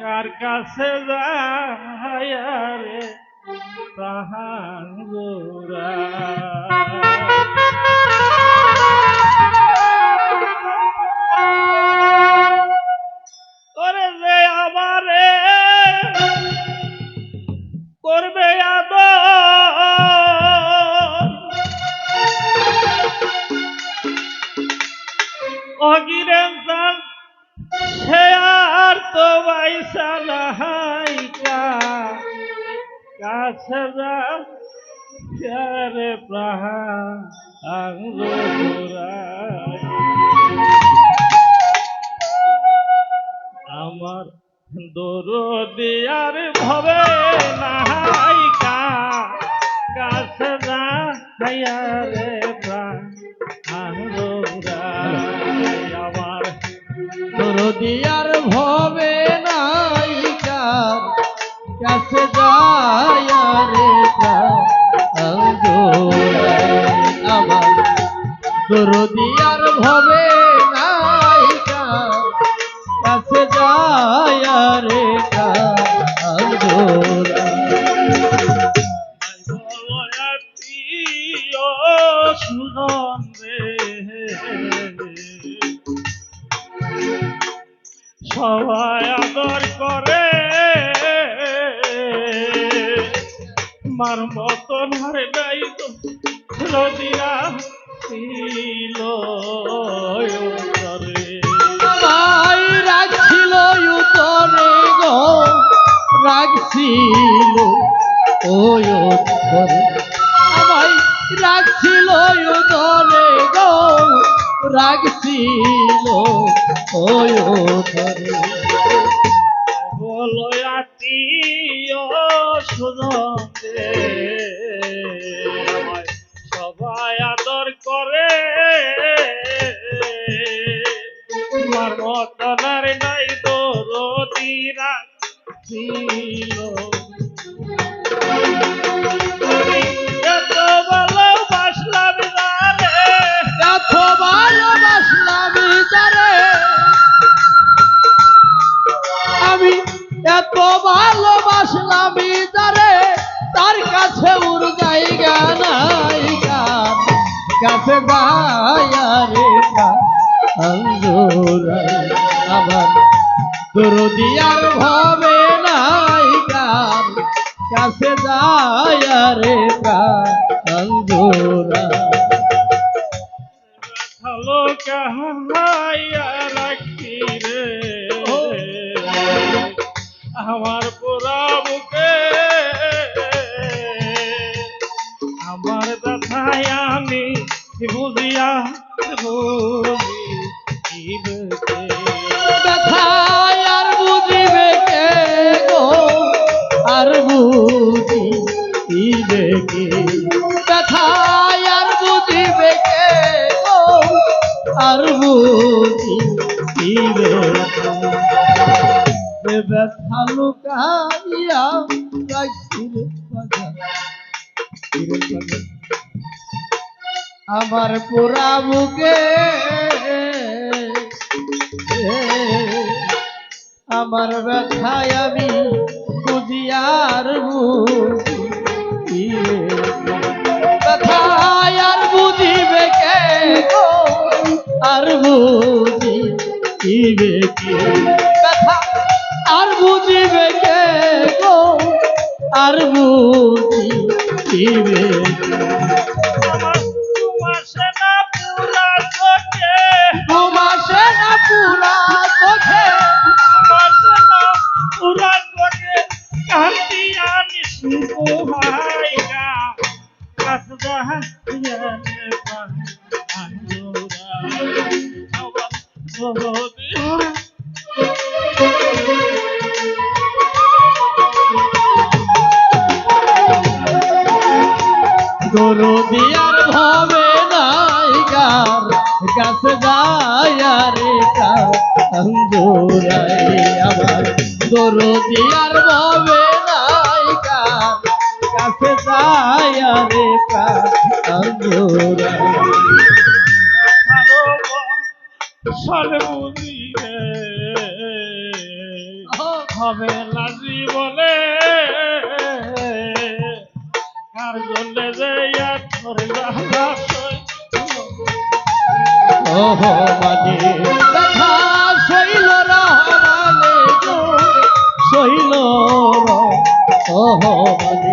কার কাছে যায় রে প্রাণ করে যে আমারে করবে অগিরেন চান সে আর তো বাইসা নাই কাছে যারে প্রাণ আমার দরদি আর ভবে নাই কাছে যারে প্রাণ আমার দরদি আর ভবে নাই কাছে যায় রে আমার দরদি আর ভবে নাই কাছে যায় রে সুজন রে সবাই আদর করে মার মতন হারে নাই তো নদীরা ছিল ভাই রাখছিল উতরে গো রাখছিল ওই উতরে ভাই রাখছিল উতরে গো রাখছিল ওই উতরে বলো আত্মীয় সুজন রে সবাই আদর করে তোমার মতনার নাই দরদিরা ছিল এত ভালোবাসলাম যারে এত ভালোবাসলাম যারে আমি এত ভালোবাসলাম যারে তার কাছে উর জায়গা নাই কাছে গায়ারে আমার দরদি আর ভবে নাই কাছে যায়ারে কান্দুরা ভালো কাহাইয়া রাখি রে আমার পুরা বুকে আমার ব্যথায় আমি বুঝিয়া ব্যথায় আর বুঝিবে কে গো আর বুঝিবে কে ব্যথায় আর বুঝিবে কে গো আর বুঝিবে ব্যথা লুকাইয়া রাখিলে আমার পুরা বুকে আমার ব্যথায় আমি বুঝিয়ার ব্যথায় আর বুঝিবে কে গো আর বুঝিবে কে ব্যথা আর বুঝিবে কে গো আর বুঝিবে দরদি আর ভবে নাই কাছে যায়ারে কান্দুরাই আমার দরদি আর ভবে নাই কাছে যায়ারে কান্দুরাই সর্বদিনে হবে না জীবনে কার জন্য যে তোর জ্বালা ওহো মানে ব্যথা শৈল রহমানে গো শৈল ওহো মানে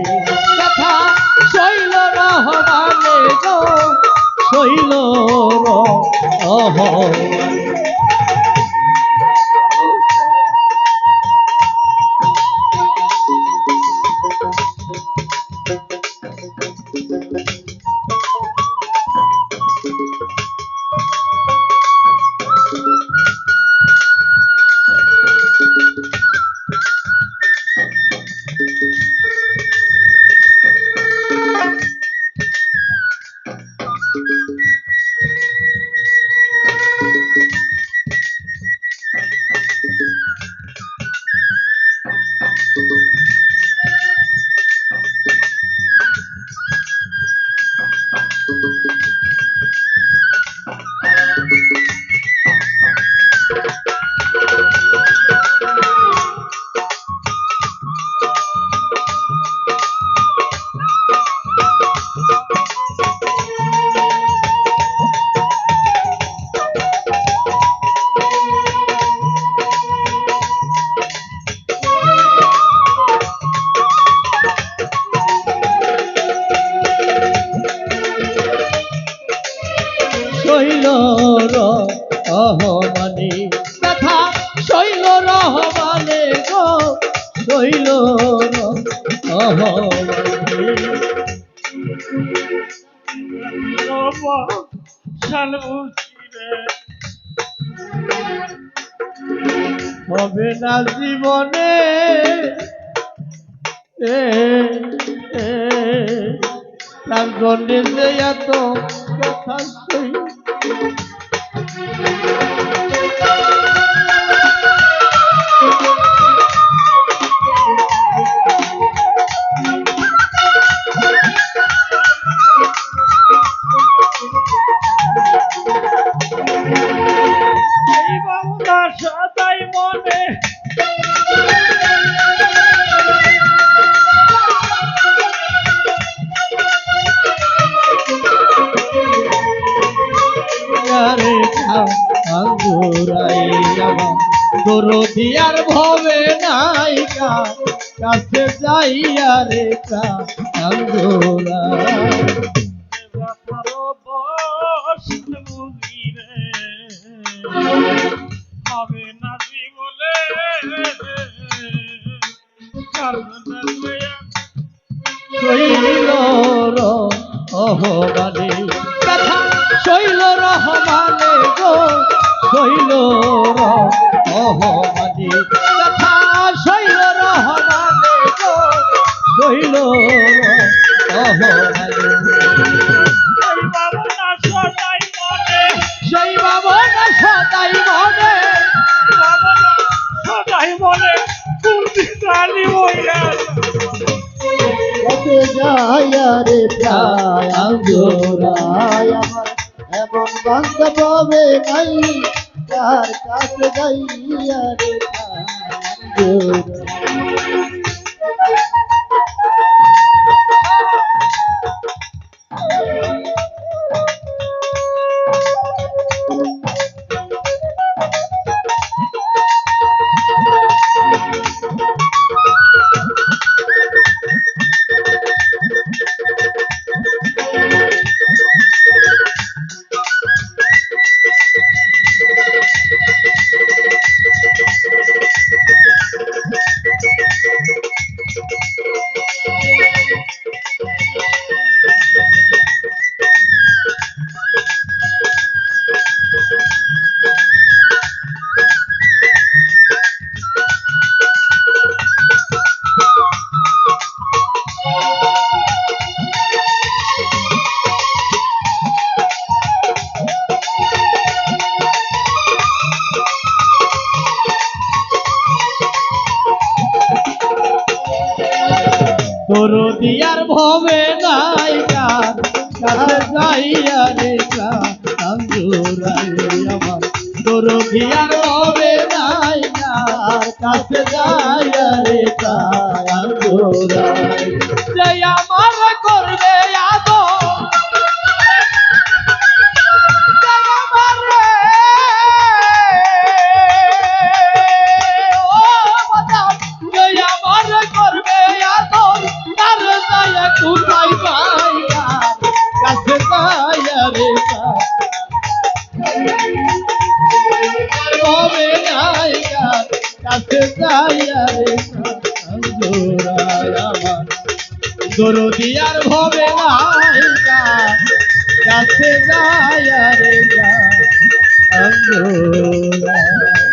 ব্যথা শৈল রহমানে গো শৈল ওহো শৈল রহমানে ব্যথা শৈল রহমানে গো শৈল রহমানে হবে না জীবনে তার জন্য যে এত কথা সই এই বাবুরা সদাই মনে দরদিয়ার ভবে নাইকা কাছে যাইয়া রে আঙ্গুরা হবে না জীবনে শৈল রহমানে ব্যথা শৈল রহমানে গো শৈল রহমানে ব্যথা শৈল রহমানে গো শৈল রহমানে এই বাবুরা সদাই মনে সেই বাবনা সদাই মনে বাবুরা সদাই মনে কুর্তি জানি বইয়া কতে যাইয়া রে প্রায় আঙ্গুরায় আমার এমন বান্ধব হবে নাই তার কাছে যাইয়া রে দরদিয়ার ভবে নাইকা কাছে যাইয়া রে আঙ্গুরাই আমার দরদিয়ার ভবে নাইকা কাছে যাইয়া জোড়ায় যে আমার করবে আদর যে আমার ও বাজান যে আমার করবে আদর তার যায় কোথায় পাইয়া কাছে পাইয়া রে হবে নাইকা কাছে যাইয়া রে জোড়ায় আমার দরদি আর হবে নাইকা কাছে যাইয়া রে জোড়ায়